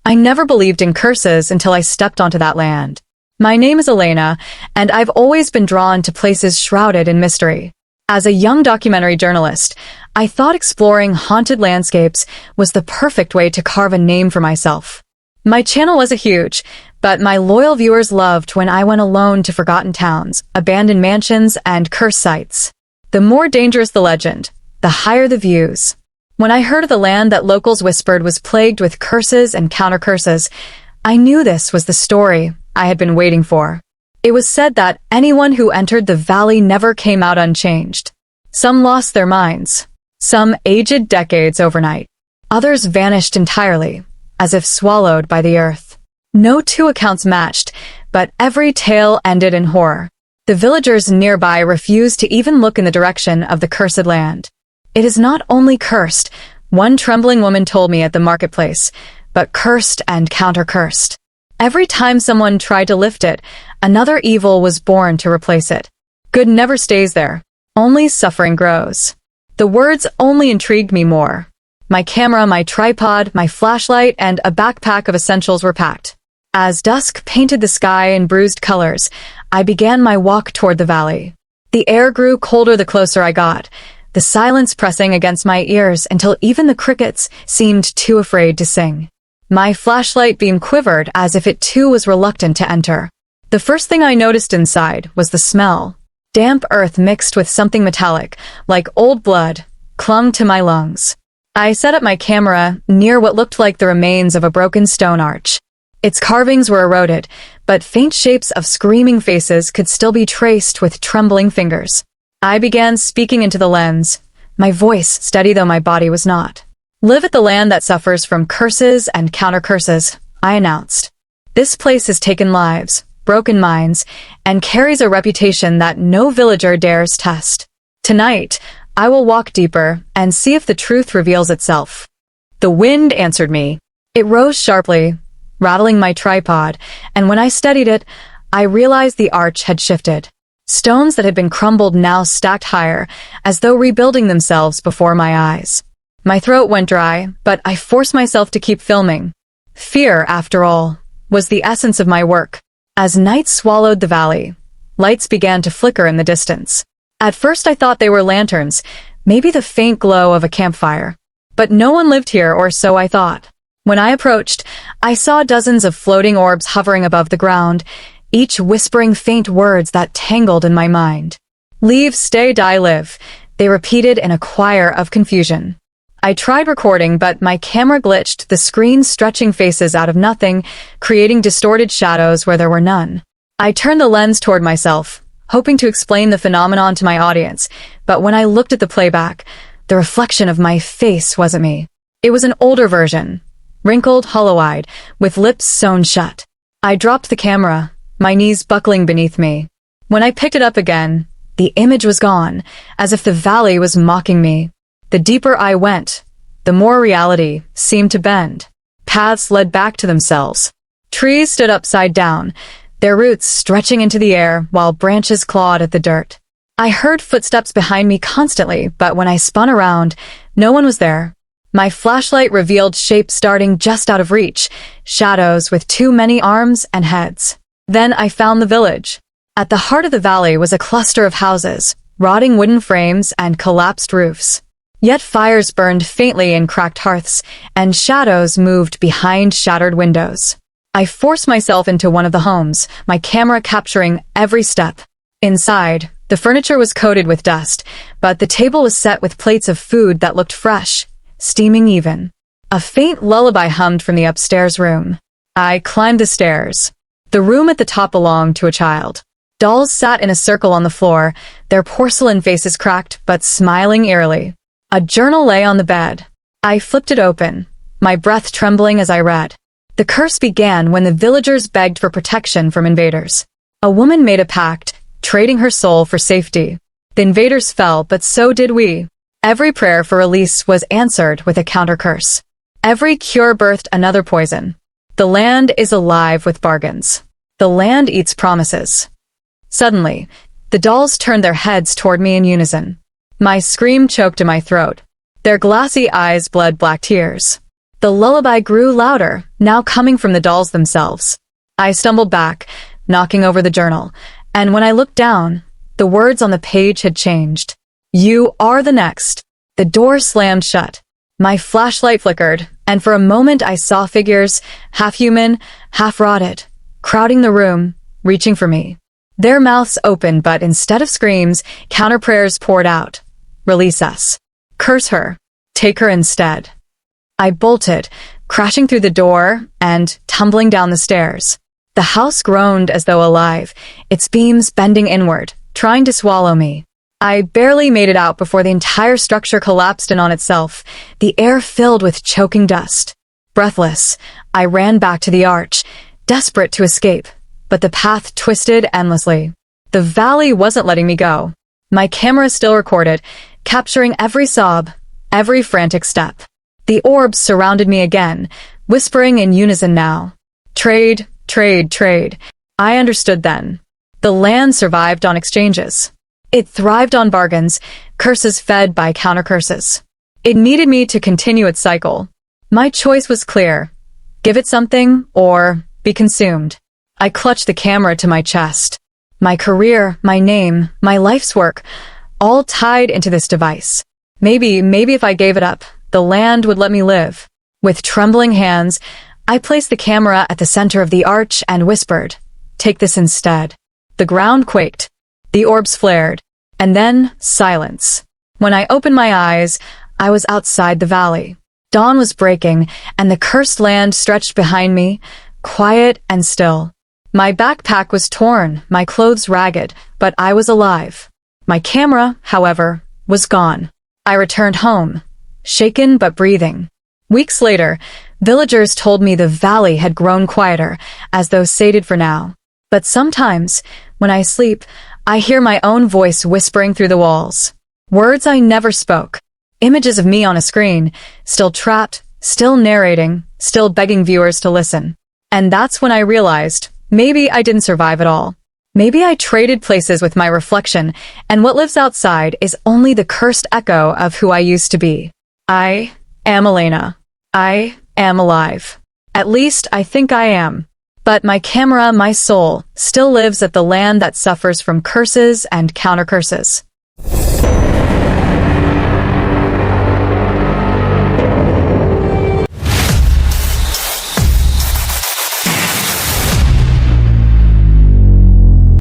I never believed in curses until I stepped onto that land. My name is Elena, and I've always been drawn to places shrouded in mystery. As a young documentary journalist, I thought exploring haunted landscapes was the perfect way to carve a name for myself. My channel wasn't huge, but my loyal viewers loved when I went alone to forgotten towns, abandoned mansions, and cursed sites. The more dangerous the legend, the higher the views. When I heard of the land that locals whispered was plagued with curses and counter-curses, I knew this was the story I had been waiting for. It was said that anyone who entered the valley never came out unchanged. Some lost their minds. Some aged decades overnight. Others vanished entirely, as if swallowed by the earth. No two accounts matched, but every tale ended in horror. The villagers nearby refused to even look in the direction of the cursed land. It is not only cursed, one trembling woman told me at the marketplace, but cursed and counter-cursed. Every time someone tried to lift it, another evil was born to replace it. Good never stays there. Only suffering grows. The words only intrigued me more. My camera, my tripod, my flashlight, and a backpack of essentials were packed. As dusk painted the sky in bruised colors, I began my walk toward the valley. The air grew colder the closer I got, the silence pressing against my ears until even the crickets seemed too afraid to sing. My flashlight beam quivered as if it too was reluctant to enter. The first thing I noticed inside was the smell. Damp earth mixed with something metallic, like old blood, clung to my lungs. I set up my camera near what looked like the remains of a broken stone arch. Its carvings were eroded, but faint shapes of screaming faces could still be traced with trembling fingers. I began speaking into the lens, my voice steady though my body was not. Live at the land that suffers from curses and counter-curses, I announced. This place has taken lives, broken minds, and carries a reputation that no villager dares test. Tonight, I will walk deeper and see if the truth reveals itself. The wind answered me. It rose sharply, rattling my tripod, and when I studied it, I realized the arch had shifted. Stones that had been crumbled now stacked higher, as though rebuilding themselves before my eyes. My throat went dry, but I forced myself to keep filming. Fear, after all, was the essence of my work. As night swallowed the valley, lights began to flicker in the distance. At first I thought they were lanterns, maybe the faint glow of a campfire. But no one lived here, or so I thought. When I approached, I saw dozens of floating orbs hovering above the ground, each whispering faint words that tangled in my mind. Leave, stay, die, live, they repeated in a choir of confusion. I tried recording, but my camera glitched, the screen stretching faces out of nothing, creating distorted shadows where there were none. I turned the lens toward myself, hoping to explain the phenomenon to my audience, but when I looked at the playback, the reflection of my face wasn't me. It was an older version, wrinkled, hollow-eyed, with lips sewn shut. I dropped the camera, my knees buckling beneath me. When I picked it up again, the image was gone, as if the valley was mocking me. The deeper I went, the more reality seemed to bend. Paths led back to themselves. Trees stood upside down, their roots stretching into the air while branches clawed at the dirt. I heard footsteps behind me constantly, but when I spun around, no one was there. My flashlight revealed shapes starting just out of reach, shadows with too many arms and heads. Then I found the village. At the heart of the valley was a cluster of houses, rotting wooden frames and collapsed roofs. Yet fires burned faintly in cracked hearths, and shadows moved behind shattered windows. I forced myself into one of the homes, my camera capturing every step. Inside, the furniture was coated with dust, but the table was set with plates of food that looked fresh, steaming even. A faint lullaby hummed from the upstairs room. I climbed the stairs. The room at the top belonged to a child. Dolls sat in a circle on the floor, their porcelain faces cracked but smiling eerily. A journal lay on the bed. I flipped it open, my breath trembling as I read. The curse began when the villagers begged for protection from invaders. A woman made a pact, trading her soul for safety. The invaders fell, but so did we. Every prayer for release was answered with a counter-curse. Every cure birthed another poison. The land is alive with bargains. The land eats promises. Suddenly, the dolls turned their heads toward me in unison. My scream choked in my throat. Their glassy eyes bled black tears. The lullaby grew louder, now coming from the dolls themselves. I stumbled back, knocking over the journal, and when I looked down, the words on the page had changed. You are the next. The door slammed shut. My flashlight flickered, and for a moment I saw figures, half human, half rotted, crowding the room, reaching for me. Their mouths opened, but instead of screams, counter-prayers poured out. Release us. Curse her. Take her instead. I bolted, crashing through the door and tumbling down the stairs. The house groaned as though alive, its beams bending inward, trying to swallow me. I barely made it out before the entire structure collapsed in on itself, the air filled with choking dust. Breathless, I ran back to the arch, desperate to escape, but the path twisted endlessly. The valley wasn't letting me go. My camera still recorded, capturing every sob, every frantic step. The orbs surrounded me again, whispering in unison now. Trade, trade, trade. I understood then. The land survived on exchanges. It thrived on bargains, curses fed by counter-curses. It needed me to continue its cycle. My choice was clear. Give it something, or be consumed. I clutched the camera to my chest. My career, my name, my life's work, all tied into this device. Maybe if I gave it up, the land would let me live. With trembling hands, I placed the camera at the center of the arch and whispered, "Take this instead." The ground quaked. The orbs flared. And then, silence. When I opened my eyes, I was outside the valley. Dawn was breaking, and the cursed land stretched behind me, quiet and still. My backpack was torn, my clothes ragged, but I was alive. My camera, however, was gone. I returned home, shaken but breathing. Weeks later, villagers told me the valley had grown quieter, as though sated for now. But sometimes, when I sleep, I hear my own voice whispering through the walls. Words I never spoke. Images of me on a screen, still trapped, still narrating, still begging viewers to listen. And that's when I realized, maybe I didn't survive at all. Maybe I traded places with my reflection, and what lives outside is only the cursed echo of who I used to be. I am Elena. I am alive. At least I think I am. But my camera, my soul, still lives at the land that suffers from curses and counter-curses.